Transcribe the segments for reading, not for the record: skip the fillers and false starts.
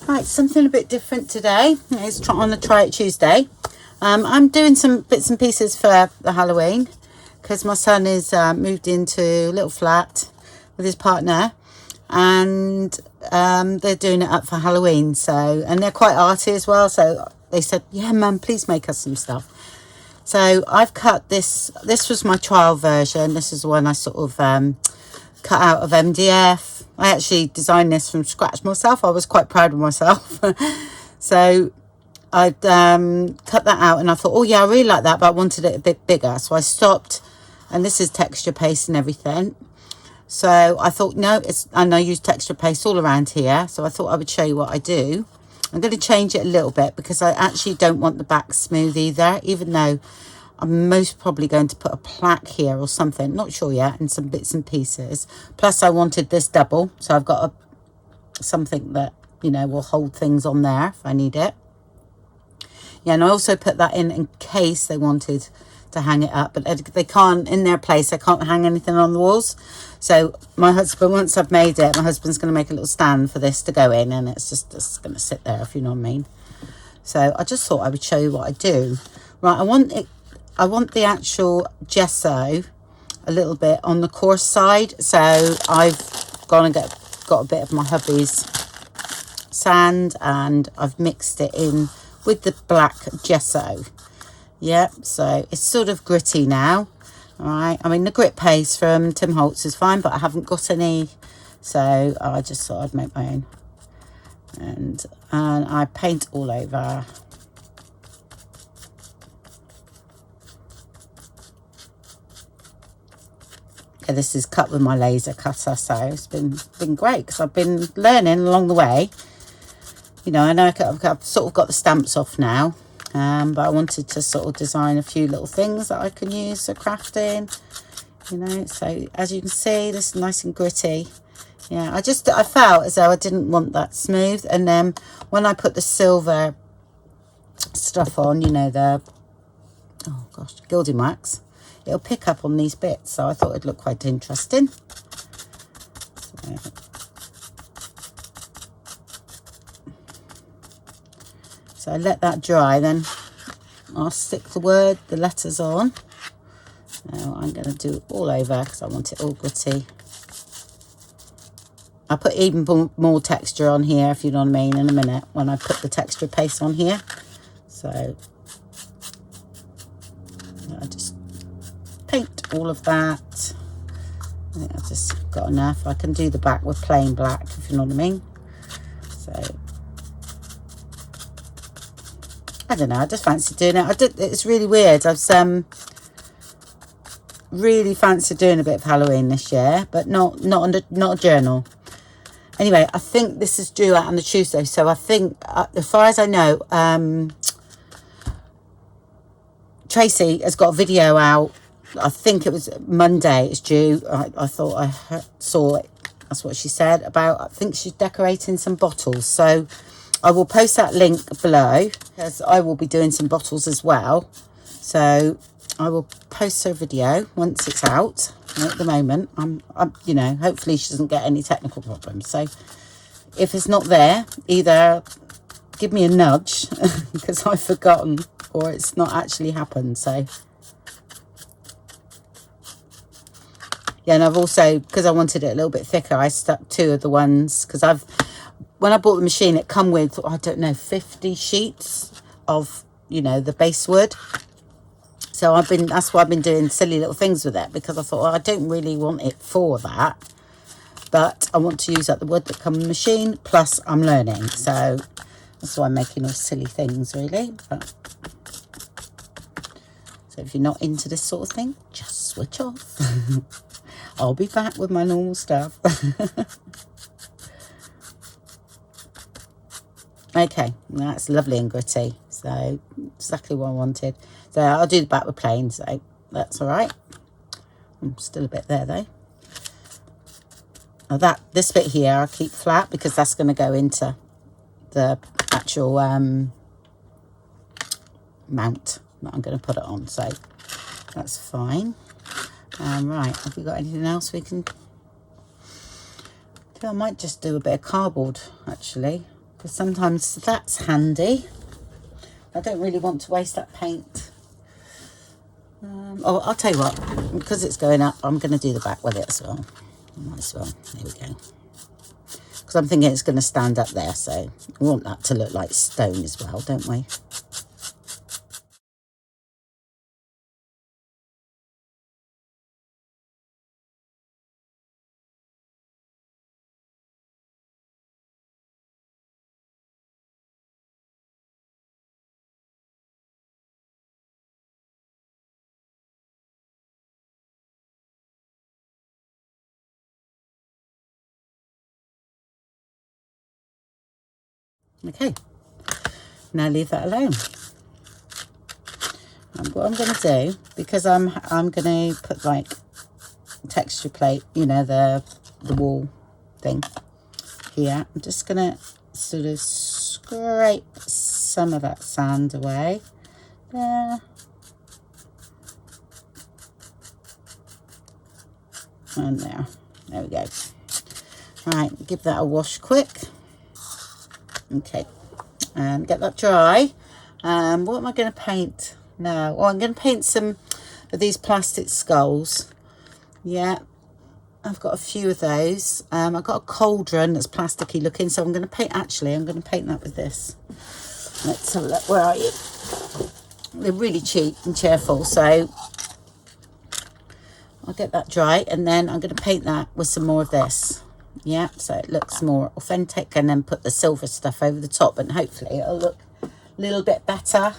Right, something a bit different today. It's on a Try It Tuesday. I'm doing some bits and pieces for the Halloween because my son is moved into a little flat with his partner, and they're doing it up for Halloween. So, and they're quite arty as well. So they said, "Yeah, Mum, please make us some stuff." So I've cut this. This was my trial version. This is the one I sort of cut out of MDF. I actually designed this from scratch myself. I was quite proud of myself. So I'd cut that out and I thought, oh yeah, I really like that, but I wanted it a bit bigger. So I stopped, and this is texture paste and everything. So I thought, no, and I use texture paste all around here. So I thought I would show you what I do. I'm going to change it a little bit because I actually don't want the back smooth either, even though I'm most probably going to put a plaque here or something, not sure yet, and some bits and pieces. Plus I wanted this double, so I've got something that, you know, will hold things on there if I need it. Yeah, and I also put that in case they wanted to hang it up, but they can't, in their place, I can't hang anything on the walls. So my husband, once I've made it, my husband's going to make a little stand for this to go in, and it's just going to sit there, if you know what I mean. So I just thought I would show you what I do. Right, I want the actual gesso a little bit on the coarse side. So I've gone and got a bit of my hubby's sand, and I've mixed it in with the black gesso. Yep, so it's sort of gritty now. All right, I mean the grit paste from Tim Holtz is fine, but I haven't got any, so I just thought I'd make my own. And I paint all over. Yeah, this is cut with my laser cutter, so it's been great because I've been learning along the way. You know, I know I've sort of got the stamps off now, but I wanted to sort of design a few little things that I can use for crafting. You know, so as you can see, this is nice and gritty. Yeah, I felt as though I didn't want that smooth, and then when I put the silver stuff on, you know, the gilding wax, it'll pick up on these bits, so I thought it'd look quite interesting. So I let that dry, then I'll stick the letters on. Now I'm going to do it all over because I want it all gritty. I'll put even more texture on here, if you know what I mean, in a minute when I put the texture paste on here. So I just paint all of that. I think I've just got enough. I can do the back with plain black, if you know what I mean. So I don't know, I just fancy doing it. It's really weird. I've really fancied doing a bit of Halloween this year, but not a journal. Anyway, I think this is due out on the Tuesday, so I think as far as I know, Tracie has got a video out. I think it was Monday it's due. I thought I saw it. That's what she said about, I think she's decorating some bottles. So I will post that link below because I will be doing some bottles as well. So I will post her video once it's out. And at the moment, I'm you know, hopefully she doesn't get any technical problems. So if it's not there, either give me a nudge because I've forgotten, or it's not actually happened. So yeah, and I've also, because I wanted it a little bit thicker, I stuck 2 of the ones, because when I bought the machine, it come with, I don't know, 50 sheets of, you know, the base wood. So that's why I've been doing silly little things with it, because I thought, well, I don't really want it for that, but I want to use up the wood that come in the machine, plus I'm learning. So that's why I'm making all silly things, really. But so if you're not into this sort of thing, just switch off. I'll be back with my normal stuff. Okay, that's lovely and gritty. So exactly what I wanted. So I'll do the back with plain, so that's all right. I'm still a bit there though. Now this bit here I'll keep flat because that's going to go into the actual mount that I'm going to put it on. So that's fine. Right, have we got anything else we can do? I might just do a bit of cardboard actually. because sometimes that's handy. I don't really want to waste that paint. Oh, I'll tell you what, because it's going up, I'm going to do the back with it as well. Might as well. There we go. Because I'm thinking it's going to stand up there, so we want that to look like stone as well, don't we? Okay, now leave that alone. And what I'm going to do, because I'm going to put like texture plate, you know, the wall thing here. I'm just going to sort of scrape some of that sand away there. And there we go. Right, give that a wash quick. Okay, and get that dry. What am I going to paint now? Oh, I'm going to paint some of these plastic skulls. Yeah, I've got a few of those. I've got a cauldron that's plasticky looking, so I'm going to paint that with this. Let's have a look. Where are you? They're really cheap and cheerful, so I'll get that dry, and then I'm going to paint that with some more of this. Yeah, so it looks more authentic, and then put the silver stuff over the top, and hopefully it'll look a little bit better.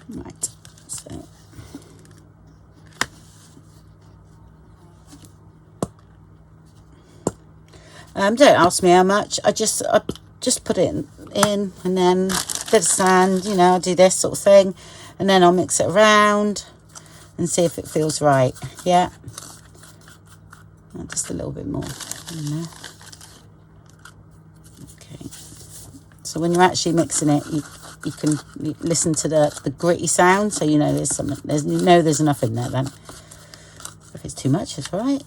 Right, so don't ask me how much. I just put it in, and then a bit of sand, you know, I'll do this sort of thing, and then I'll mix it around and see if it feels right. Yeah, just a little bit more in there. Okay, so when you're actually mixing it, you can listen to the gritty sound, so you know there's enough in there. Then if it's too much, it's all right.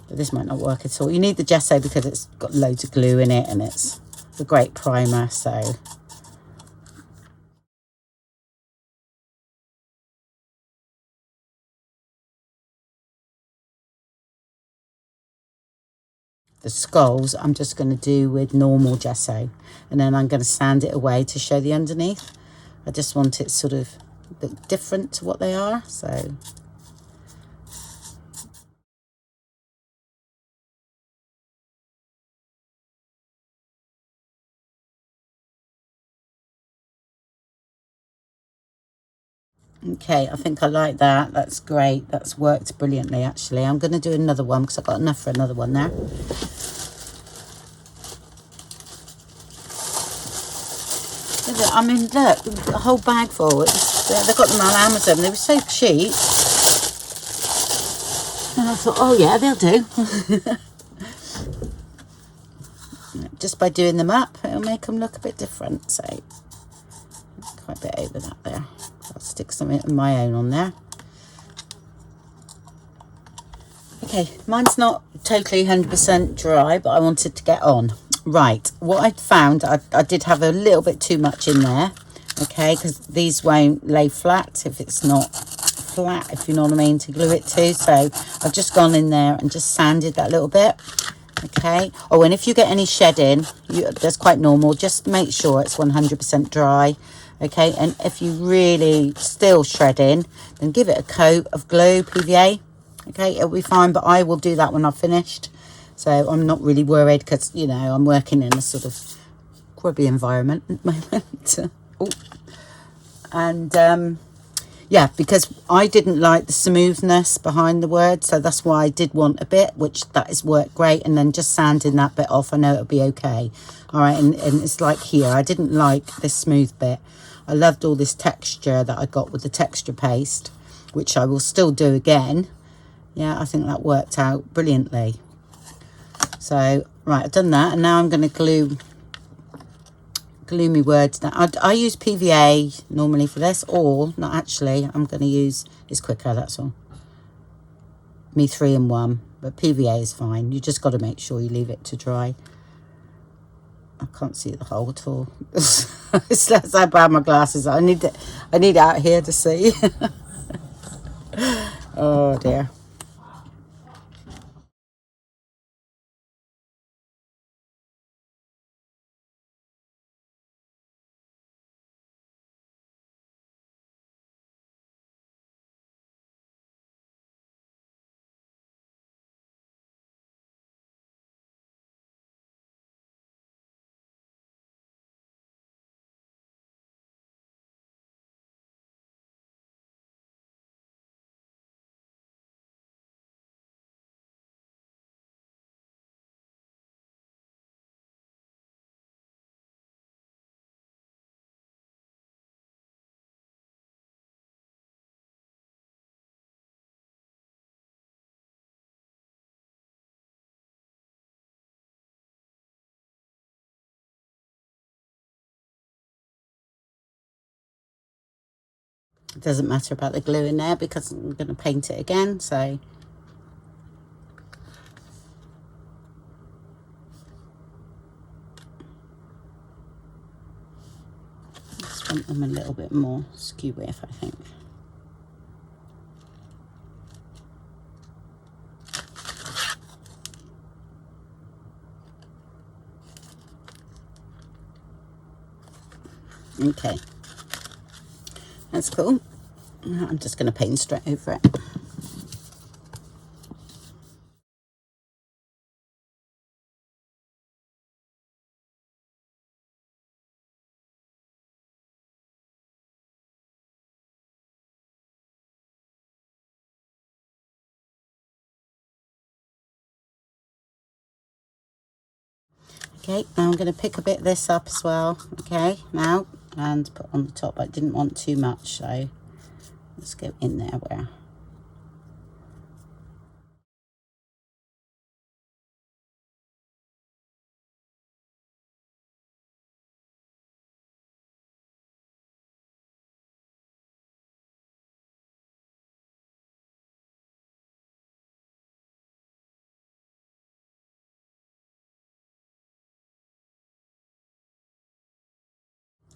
But this might not work at all. You need the gesso because it's got loads of glue in it, and it's a great primer. So the skulls I'm just going to do with normal gesso, and then I'm going to sand it away to show the underneath. I just want it sort of a bit different to what they are. So okay, I think I like that. That's great. That's worked brilliantly, actually. I'm going to do another one because I've got enough for another one there. I mean, look, a whole bag full. They got them on Amazon. They were so cheap. And I thought, oh yeah, they'll do. Just by doing them up, it'll make them look a bit different. So, quite a bit over that there. I'll stick some of my own on there. Okay, mine's not totally 100% dry, but I wanted to get on. Right, what I found, I did have a little bit too much in there, okay, because these won't lay flat if it's not flat, if you know what I mean, to glue it to. So I've just gone in there and just sanded that little bit, okay. Oh, and if you get any shedding, that's quite normal. Just make sure it's 100% dry, okay. And if you really still shredding, then give it a coat of glue, PVA, okay, it'll be fine. But I will do that when I've finished. So I'm not really worried because, you know, I'm working in a sort of grubby environment at the moment. Oh. And, yeah, because I didn't like the smoothness behind the word. So that's why I did want a bit, which that has worked great. And then just sanding that bit off, I know it'll be okay. All right, and it's like here, I didn't like this smooth bit. I loved all this texture that I got with the texture paste, which I will still do again. Yeah, I think that worked out brilliantly. So, right, I've done that, and now I'm going to glue me words down. I use PVA normally for this, or not actually, I'm going to use, it's quicker, that's all. me 3-in-1, but PVA is fine. You just got to make sure you leave it to dry. I can't see the hole at all. It's less I buy my glasses. I need it out here to see. Oh dear. It doesn't matter about the glue in there because I'm going to paint it again, so just want them a little bit more skew with, I think. Okay, that's cool. I'm just going to paint straight over it. Okay, now I'm going to pick a bit of this up as well. Okay, now, and put on the top. I didn't want too much, so let's go in there where.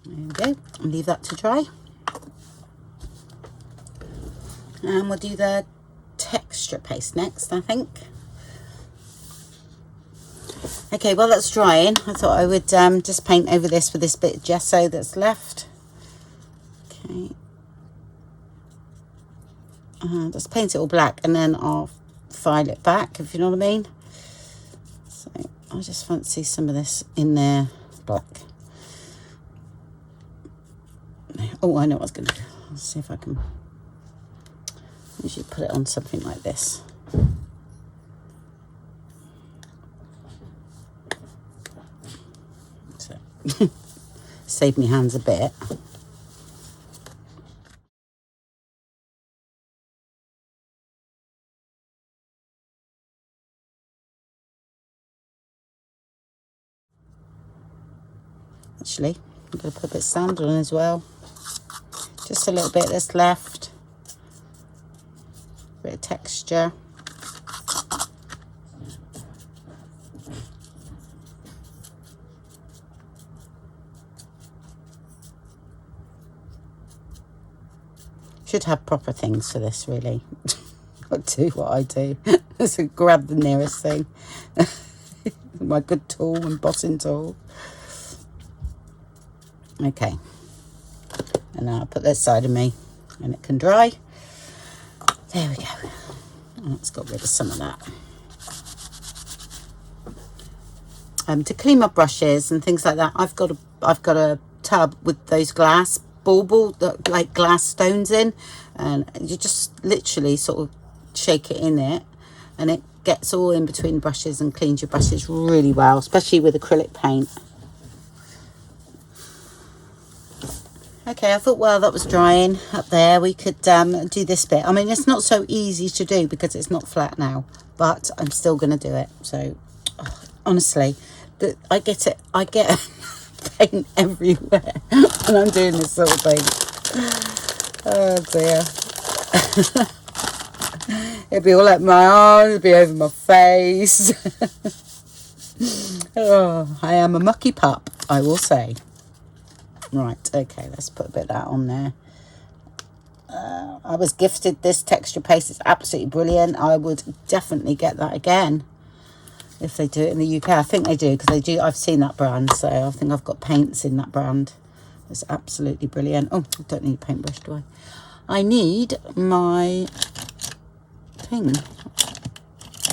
There we go, and leave that to dry. And we'll do the texture paste next, I think. Okay, while that's drying, I thought I would just paint over this with this bit of gesso that's left. Okay. Just paint it all black and then I'll file it back, if you know what I mean. So I just fancy some of this in there, black. Oh, I know what I was going to do. Let's see if I can usually put it on something like this. So, save me hands a bit. Actually, I'm going to put a bit of sand on as well. Just a little bit that's left. Bit of texture. Should have proper things for this, really. I do what I do. So grab the nearest thing. My good tool and embossing tool. Okay. And now I'll put this side of me and it can dry. There we go. Let's get rid of some of that. To clean my brushes and things like that, I've got a tub with those glass bauble, like glass stones in, and you just literally sort of shake it in it, and it gets all in between brushes and cleans your brushes really well, especially with acrylic paint. Okay, I thought while that was drying up there, we could do this bit. I mean, it's not so easy to do because it's not flat now, but I'm still going to do it. So, honestly, I get paint everywhere when I'm doing this sort of thing. Oh, dear. It'd be all up my arms, it'd be over my face. Oh, I am a mucky pup, I will say. Right, okay, let's put a bit of that on there. I was gifted this texture paste. It's absolutely brilliant. I would definitely get that again if they do it in the UK. I think they do, because they do. I've seen that brand, so I think I've got paints in that brand. It's absolutely brilliant. Oh, I don't need a paintbrush, do I? I need my thing.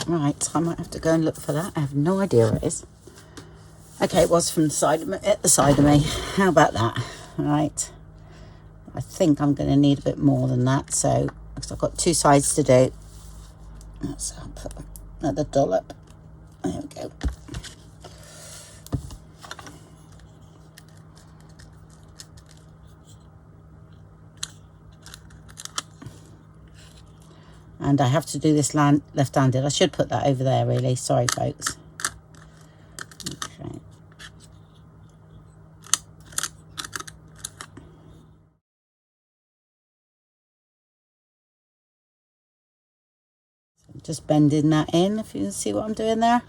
Right, I might have to go and look for that. I have no idea where it is. Okay, it was from the side of me, at the side of me. How about that? Right. I think I'm going to need a bit more than that, so because I've got two sides to do. So I'll put another dollop. There we go. And I have to do this left-handed. I should put that over there, really. Sorry, folks. Okay. So just bending that in, if you can see what I'm doing there.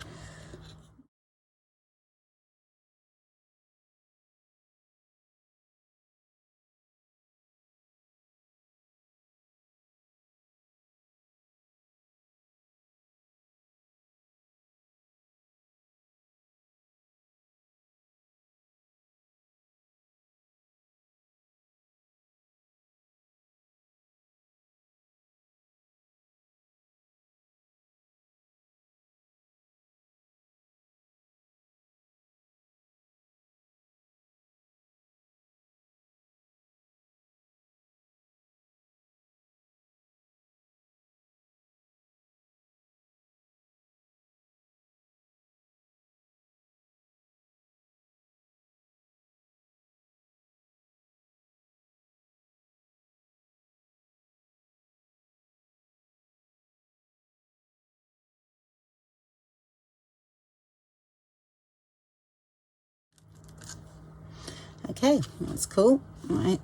Okay, that's cool. All right.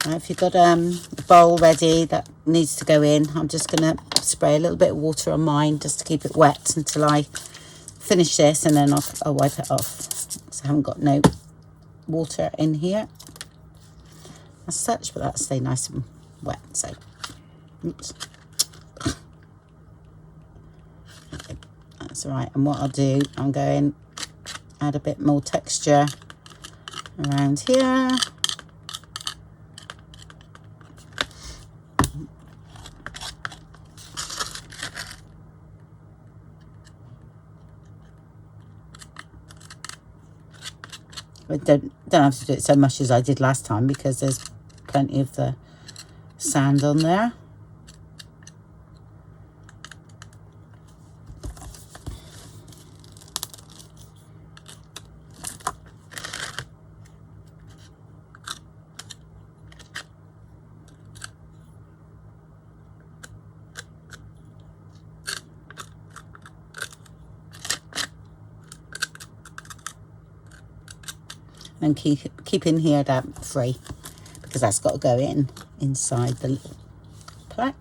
Right, if you've got a bowl ready that needs to go in, I'm just going to spray a little bit of water on mine just to keep it wet until I finish this, and then I'll wipe it off. So I haven't got no water in here as such, but that'll stay nice and wet. So, oops. Okay, that's all right. And what I'll do, I'm going to add a bit more texture around here. I don't have to do it so much as I did last time, because there's plenty of the sand on there. And keep in here damp free, because that's got to go inside the little plaque.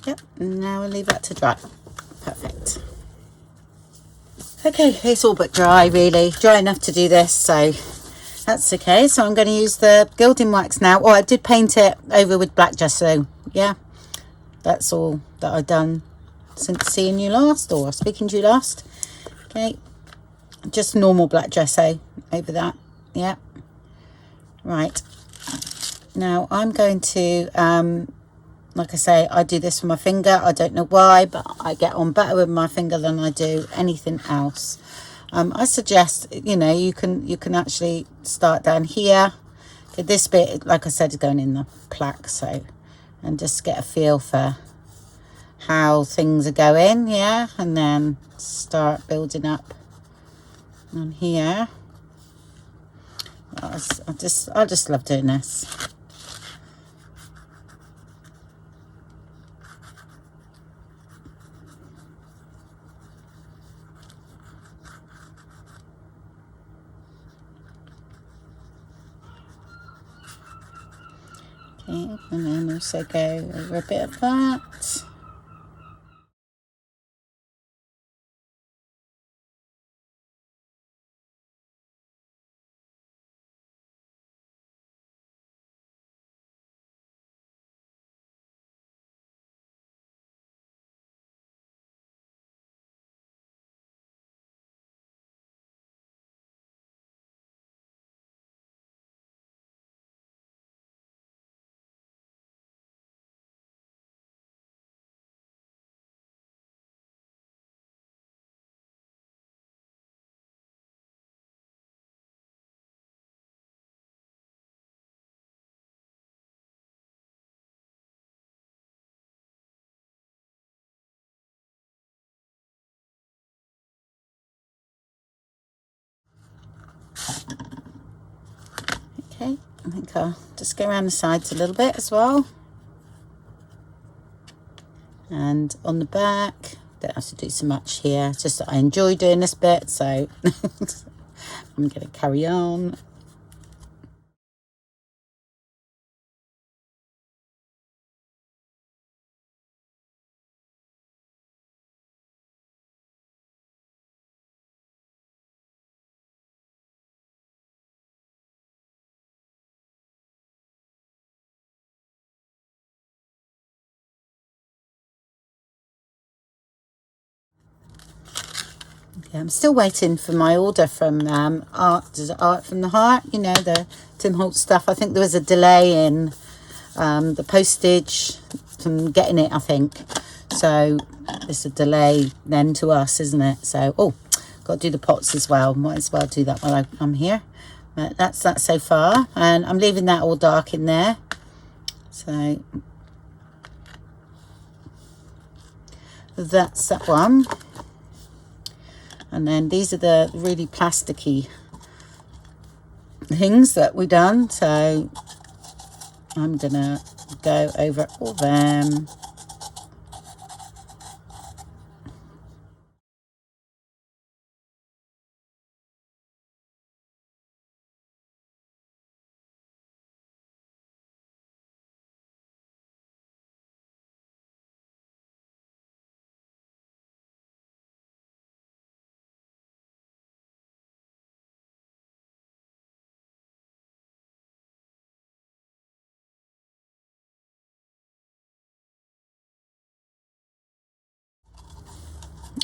Yep, now I'll leave that to dry. Perfect. Okay, it's all but dry, really. Dry enough to do this, so that's okay. So I'm going to use the gilding wax now. Oh, I did paint it over with black gesso. Yeah, that's all that I've done since seeing you last, or speaking to you last. Okay, just normal black gesso over that. Yeah, Right, now I'm going to, like I say, I do this with my finger. I don't know why, but I get on better with my finger than I do anything else. I suggest, you know, you can actually start down here. This bit, like I said, is going in the plaque, so, and just get a feel for how things are going, yeah, and then start building up on here. I just love doing this. Okay, and then also go over a bit of that. Okay, I think I'll just go around the sides a little bit as well. And on the back, don't have to do so much here. It's just that I enjoy doing this bit, so I'm going to carry on. Okay, I'm still waiting for my order from Art from the Heart, you know, the Tim Holtz stuff. I think there was a delay in the postage from getting it, I think. So it's a delay then to us, isn't it? So, oh, got to do the pots as well. Might as well do that while I'm here. But that's that so far. And I'm leaving that all dark in there. So that's that one. And then these are the really plasticky things that we done. So I'm gonna go over all them.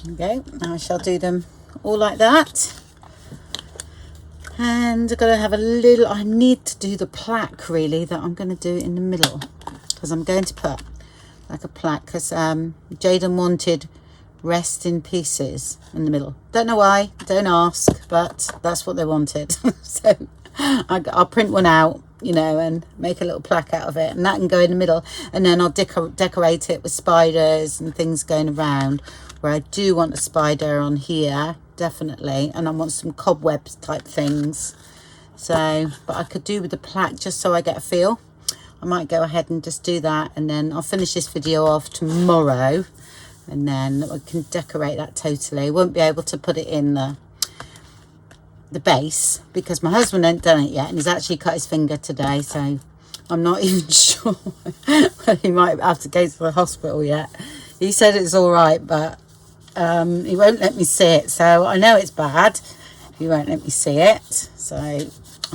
Okay, I shall do them all like that. And I'm gonna have a little, I need to do the plaque really, that I'm gonna do in the middle, because I'm going to put like a plaque, because Jaden wanted rest in pieces in the middle. Don't know why, don't ask, but that's what they wanted. So I'll print one out, you know, and make a little plaque out of it, and that can go in the middle, and then I'll decorate it with spiders and things going around, where I do want a spider on here, definitely, and I want some cobwebs type things. So, but I could do with the plaque just so I get a feel. I might go ahead and just do that, and then I'll finish this video off tomorrow, and then I can decorate that totally. Won't be able to put it in the base because my husband ain't done it yet, and he's actually cut his finger today, so I'm not even sure. He might have to go to the hospital yet. He said it's all right, but he won't let me see it, so I know it's bad. He won't let me see it, so I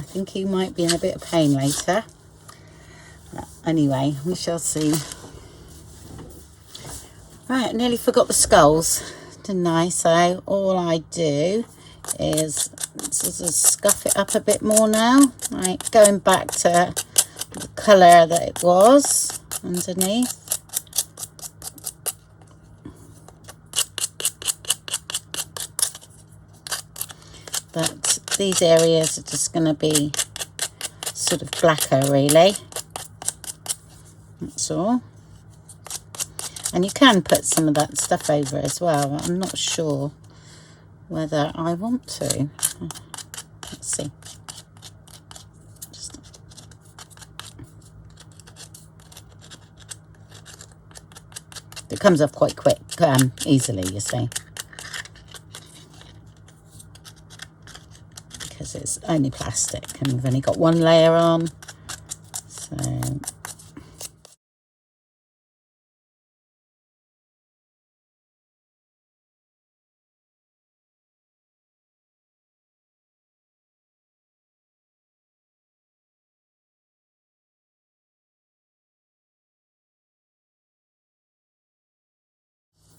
think he might be in a bit of pain later. But anyway, we shall see. Right, I nearly forgot the skulls, didn't I? So all I do is sort of scuff it up a bit more now. Right, going back to the colour that it was underneath. But these areas are just going to be sort of blacker, really. That's all. And you can put some of that stuff over as well. I'm not sure whether I want to. Let's see. It comes off quite quick, easily, you see. Because it's only plastic and we've only got one layer on. So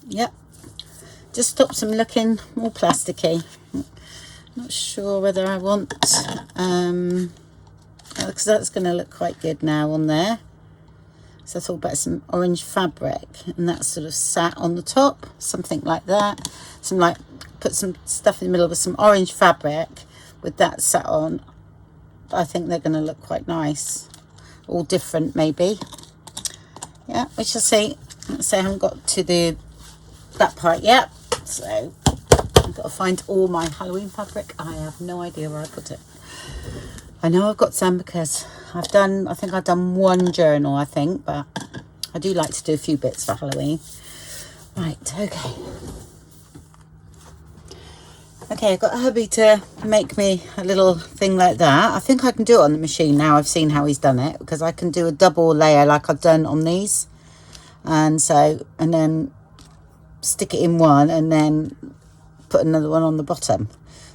yep, just stops them looking more plasticky. Not sure whether I want, because that's going to look quite good now on there. So I thought about some orange fabric, and that sort of sat on the top, something like that. Some like, put some stuff in the middle with some orange fabric with that sat on. I think they're going to look quite nice. All different, maybe. Yeah, we shall see. Let's say I haven't got to do that part yet. So I've got to find all my Halloween fabric. I have no idea where I put it. I know I've got some because I think I've done one journal, I think, but I do like to do a few bits for Halloween. Right, okay. Okay, I've got a hubby to make me a little thing like that. I think I can do it on the machine now. I've seen how he's done it, because I can do a double layer like I've done on these. And then stick it in one and then put another one on the bottom.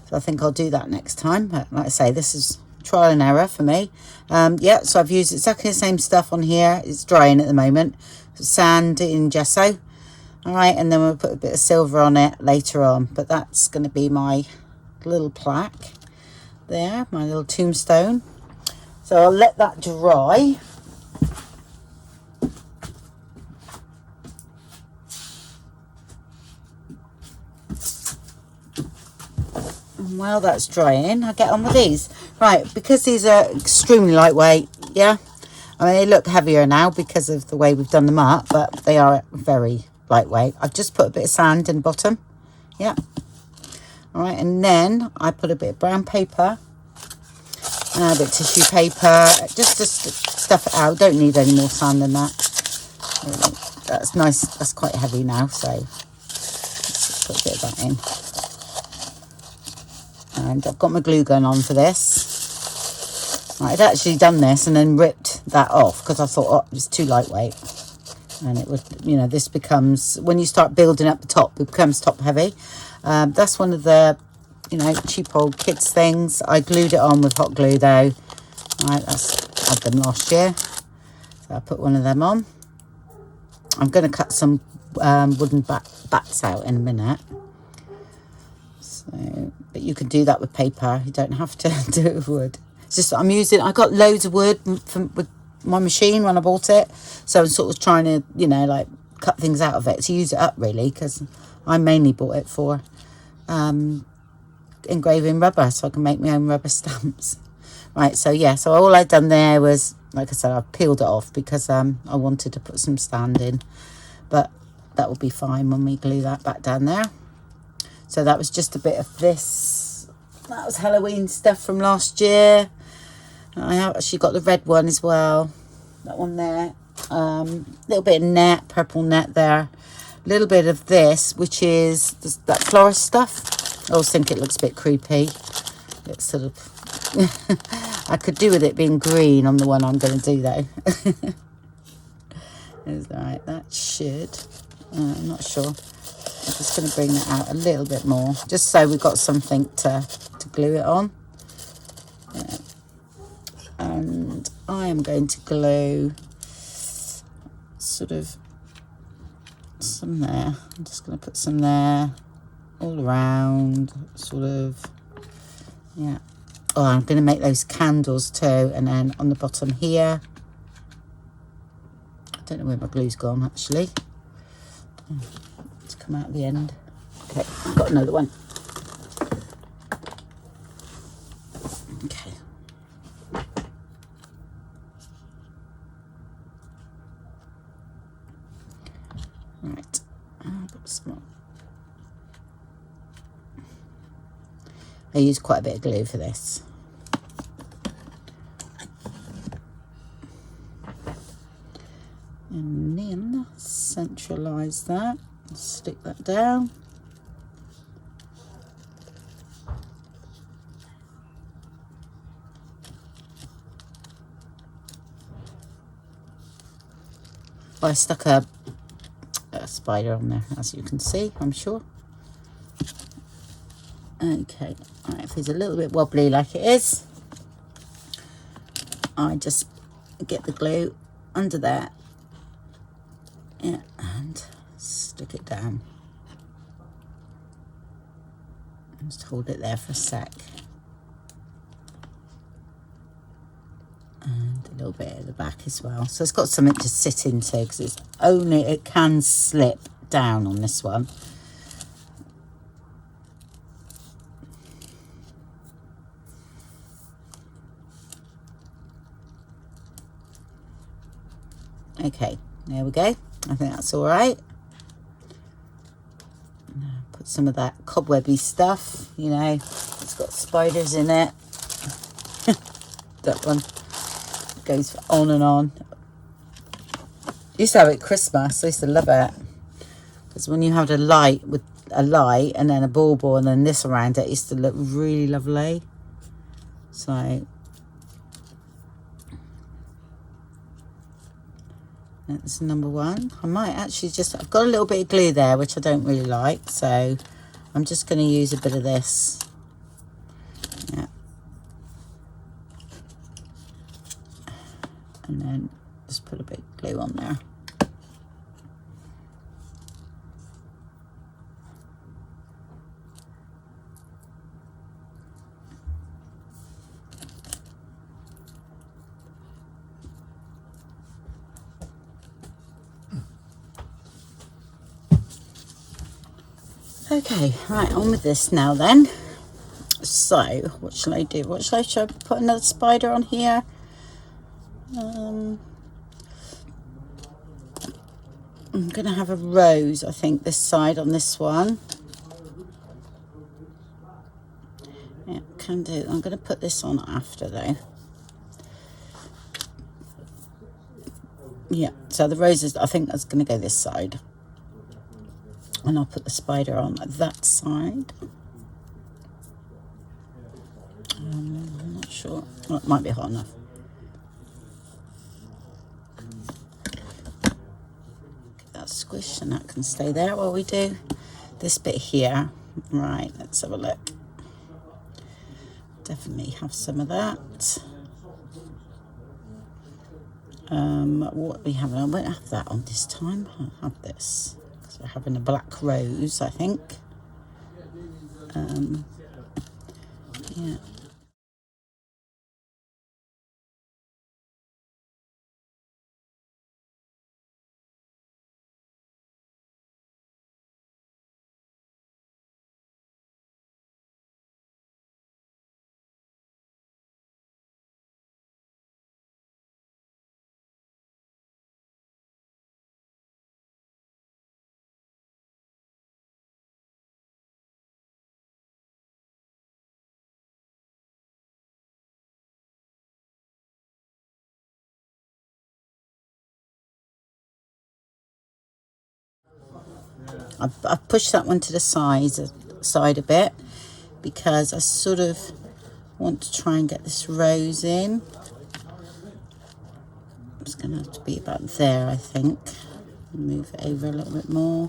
So I think I'll do that next time. But like I say, this is trial and error for me. Yeah, so I've used exactly the same stuff on here. It's drying at the moment. Sand in gesso. All right, and then we'll put a bit of silver on it later on. But that's going to be my little plaque there, my little tombstone. So I'll let that dry. And while that's drying, I'll get on with these. Right, because these are extremely lightweight, yeah. I mean, they look heavier now because of the way we've done them up, but they are very lightweight. I've just put a bit of sand in the bottom, yeah. All right, and then I put a bit of brown paper, a bit of tissue paper, just to stuff it out. Don't need any more sand than that. That's nice. That's quite heavy now, so let's put a bit of that in. And I've got my glue gun on for this. Right, I'd actually done this and then ripped that off because I thought, oh, it's too lightweight. And it would, you know, this becomes, when you start building up the top, it becomes top heavy. That's one of the, you know, cheap old kids things. I glued it on with hot glue though. Right, I had them last year. So I put one of them on. I'm going to cut some wooden bats out in a minute. So, but you can do that with paper. You don't have to do it with wood. It's just I got loads of wood with my machine when I bought it. So I'm sort of trying to, you know, like cut things out of it to use it up really, because I mainly bought it for engraving rubber so I can make my own rubber stamps. Right, so yeah, so all I'd done there was, like I said, I peeled it off because I wanted to put some stand in. But that will be fine when we glue that back down there. So that was just a bit of this. That was Halloween stuff from last year. I have actually got the red one as well. That one there. Little bit of net, purple net there. A little bit of this, which is that florist stuff. I always think it looks a bit creepy. It's sort of... I could do with it being green on the one I'm going to do though. Is that right? That should... I'm not sure. I'm just going to bring that out a little bit more, just so we've got something to glue it on. Yeah. And I am going to glue sort of some there. I'm just going to put some there all around, sort of Yeah. Oh, I'm going to make those candles too. And then on the bottom here, I don't know where my glue's gone actually. It's come out at the end. Okay, I've got another one. Okay. Right. I've got some. I use quite a bit of glue for this. And then centralise that, stick that down. I stuck a spider on there, as you can see, I'm sure. Okay, right, if it's a little bit wobbly like it is, I just get the glue under there. Yeah, and stick it down. Just hold it there for a sec. And a little bit at the back as well. So it's got something to sit into, because it's only, it can slip down on this one. Okay, there we go. I think that's all right. Put some of that cobwebby stuff, you know, it's got spiders in it. That one goes on and on. Used to have it at Christmas. I used to love it, because when you had a light with a light and then a bauble and then this around it, it used to look really lovely. So that's number one. I might actually just, I've got a little bit of glue there which I don't really like, so I'm just going to use a bit of this. Yeah. And then just put a bit of glue on there. Okay, right, on with this now then. So, what shall I do? What shall I should I put another spider on here? I'm going to have a rose, I think, this side on this one. Yeah, can do. I'm going to put this on after though. Yeah, so the roses, I think that's going to go this side. And I'll put the spider on that side. I'm not sure. Well, it might be hot enough. Get that squish, and that can stay there while we do this bit here. Right, let's have a look. Definitely have some of that. What we have, I won't have that on this time. I'll have this, because we're having a black rose, I think. Yeah. I've pushed that one to the side a bit, because I sort of want to try and get this rose in. It's going to have to be about there, I think. Move it over a little bit more.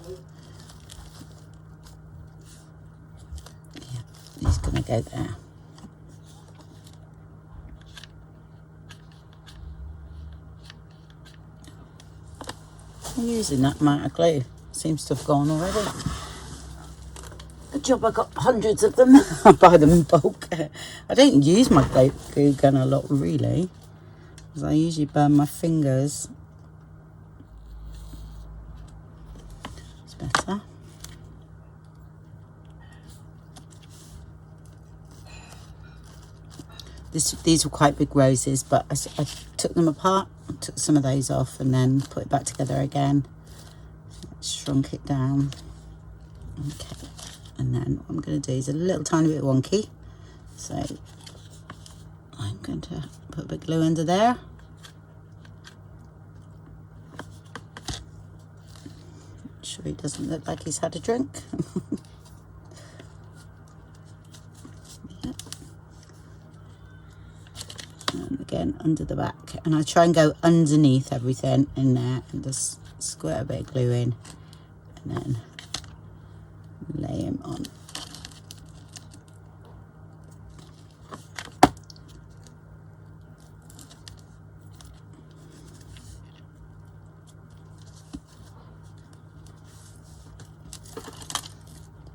Yeah, he's going to go there. I'm using that amount of glue. Seems to have gone already. Good job I got hundreds of them. I buy them in bulk. I don't use my glue gun a lot really, because I usually burn my fingers. It's better. These were quite big roses, but I took them apart, took some of those off and then put it back together again. Shrunk it down. Okay, and then what I'm going to do is a little tiny bit wonky. So I'm going to put a bit of glue under there. Make sure he doesn't look like he's had a drink. And again under the back, and I try and go underneath everything in there and just squirt a bit of glue in and then lay him on.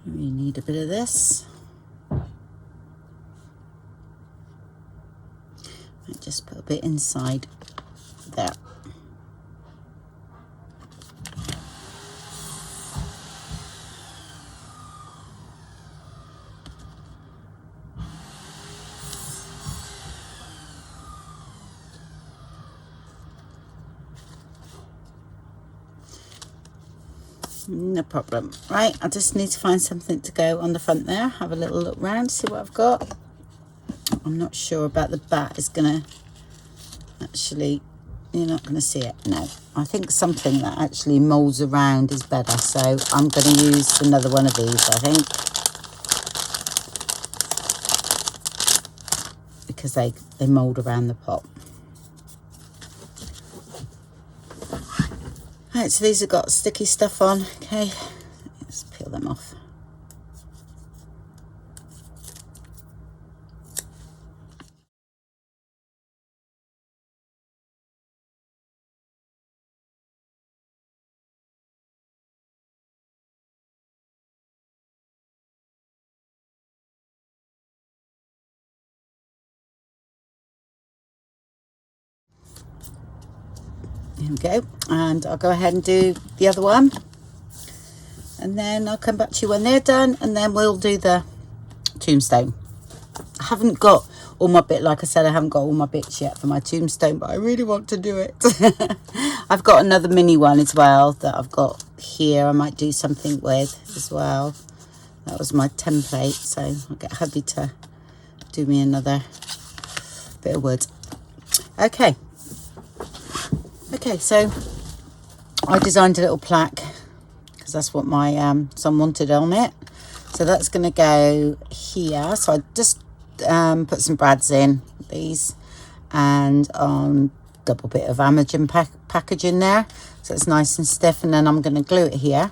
We need a bit of this. I just put a bit inside there. No problem. Right, I just need to find something to go on the front there. Have a little look round, see what I've got. I'm not sure about the bat is gonna actually, you're not gonna see it. No, I think something that actually molds around is better. So I'm gonna use another one of these, I think, because they mold around the pot. Right, so these have got sticky stuff on. Okay, let's peel them off. There we go, and I'll go ahead and do the other one, and then I'll come back to you when they're done, and then we'll do the tombstone. I haven't got all my bit, like I said, I haven't got all my bits yet for my tombstone, but I really want to do it. I've got another mini one as well that I've got here. I might do something with as well. That was my template, so I'll get hubby to do me another bit of wood. Okay, so I designed a little plaque because that's what my son wanted on it. So that's going to go here. So I just put some brads in these and double bit of Amagen packaging there, so it's nice and stiff, and then I'm going to glue it here.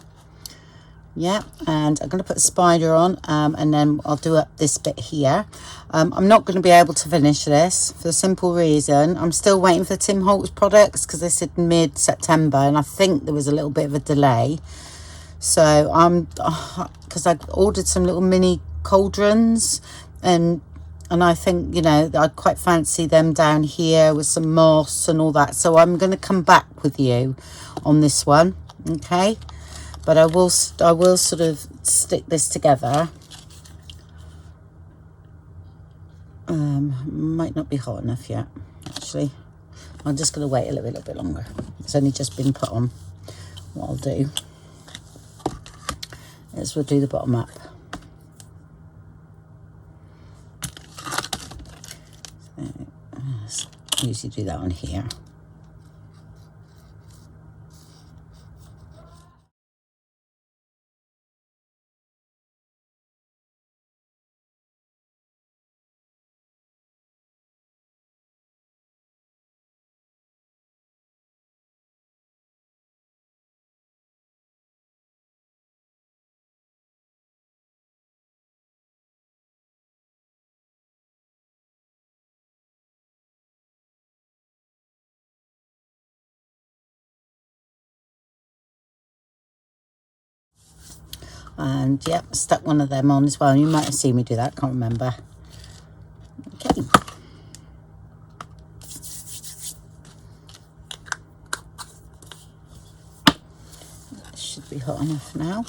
Yeah, and I'm going to put a spider on, and then I'll do up this bit here. I'm not going to be able to finish this for the simple reason I'm still waiting for the Tim Holtz products, because they said mid-September, and I think there was a little bit of a delay. So because I ordered some little mini cauldrons, and I think, you know, I quite fancy them down here with some moss and all that. So I'm going to come back with you on this one, okay? But I will sort of stick this together. Might not be hot enough yet, actually. I'm just going to wait a little bit longer. It's only just been put on. What I'll do is we'll do the bottom up. So, usually do that on here. And yep, stuck one of them on as well. You might have seen me do that, can't remember. Okay. That should be hot enough now.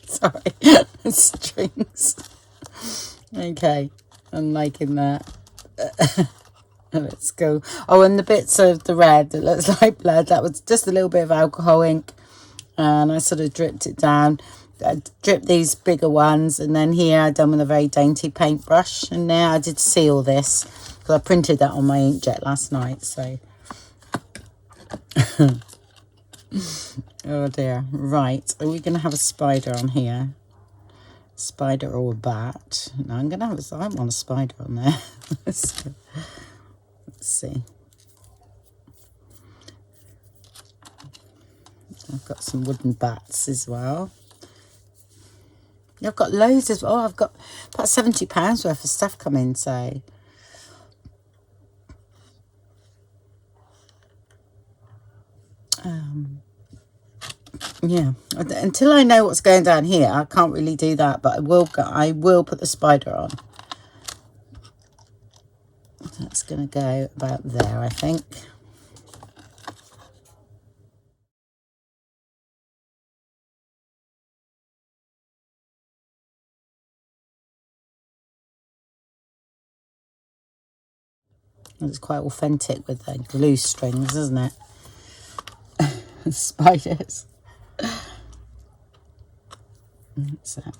Sorry, strings. Okay, I'm liking that. Let's go. Oh, and the bits of the red that looks like blood, that was just a little bit of alcohol ink, and I sort of dripped it down. I dripped these bigger ones, and then here I done with a very dainty paintbrush, and now I did seal this because I printed that on my inkjet last night. So oh dear. Right, are we gonna have a spider on here? Spider or a bat? No, I'm gonna have I want a spider on there. Let's see. I've got some wooden bats as well. I've got loads of, oh, I've got about £70 worth of stuff coming, so. Yeah, until I know what's going down here, I can't really do that, but I will put the spider on. That's going to go about there, I think. It's quite authentic with the glue strings, isn't it? Spiders. What's that?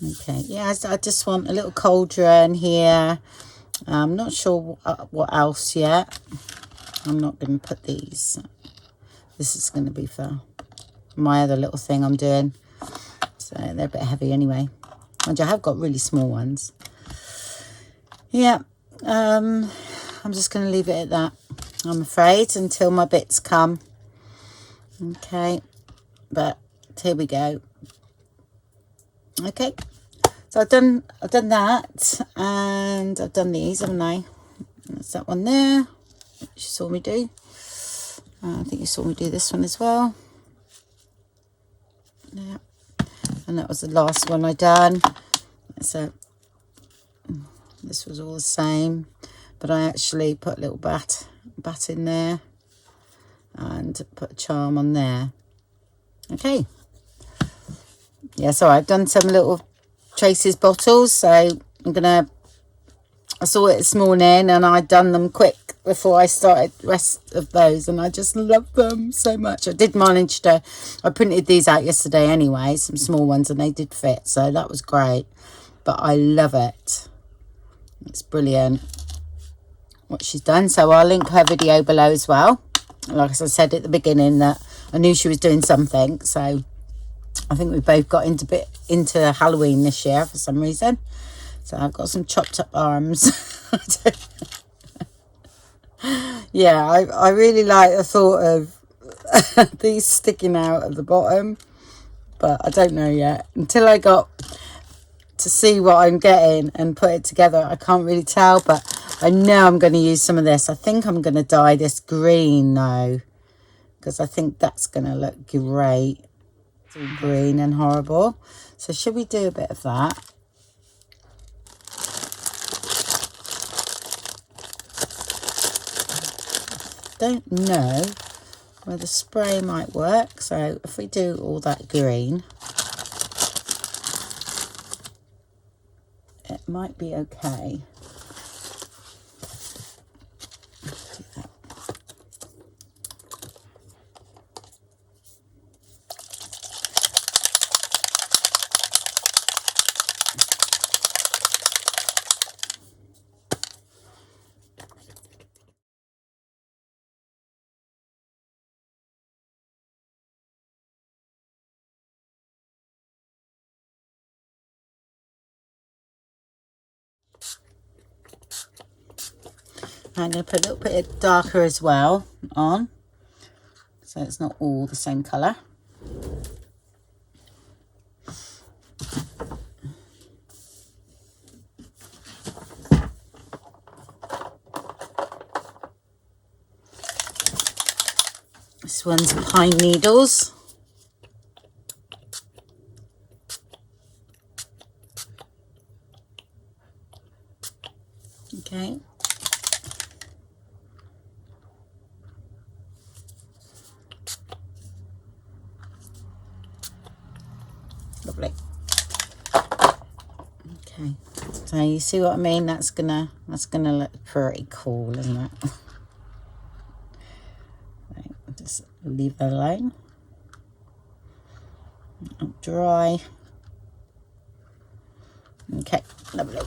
Okay, yeah, I just want a little cauldron here. I'm not sure what else yet. I'm not going to put these. This is going to be for my other little thing I'm doing. So they're a bit heavy anyway. And I have got really small ones. Yeah, I'm just going to leave it at that, I'm afraid, until my bits come. Okay, but here we go. Okay, so I've done that, and I've done these, haven't I? That's that one there. You saw me do. I think you saw me do this one as well. Yeah, and that was the last one I done. So this was all the same, but I actually put a little bat in there and put a charm on there. Okay. Yeah, so I've done some little Tracie's bottles, so I saw it this morning and I'd done them quick before I started the rest of those, and I just love them so much. I did manage to, I printed these out yesterday anyway, some small ones, and they did fit, so that was great. But I love it. It's brilliant what she's done. So I'll link her video below as well. Like I said at the beginning, that I knew she was doing something, so I think we both got into Halloween this year for some reason. So I've got some chopped up arms. Yeah, I really like the thought of these sticking out at the bottom, but I don't know yet. Until I got to see what I'm getting and put it together, I can't really tell, but I know I'm going to use some of this. I think I'm going to dye this green now, because I think that's going to look great. It's all green and horrible. So should we do a bit of that? Don't know where the spray might work, so if we do all that green, it might be okay. Do that. I'm going to put a little bit darker as well on, so it's not all the same colour. This one's pine needles. Okay. Lovely. Okay. So you see what I mean? That's gonna look pretty cool, isn't it? Right, just leave that alone. Dry. Okay, lovely.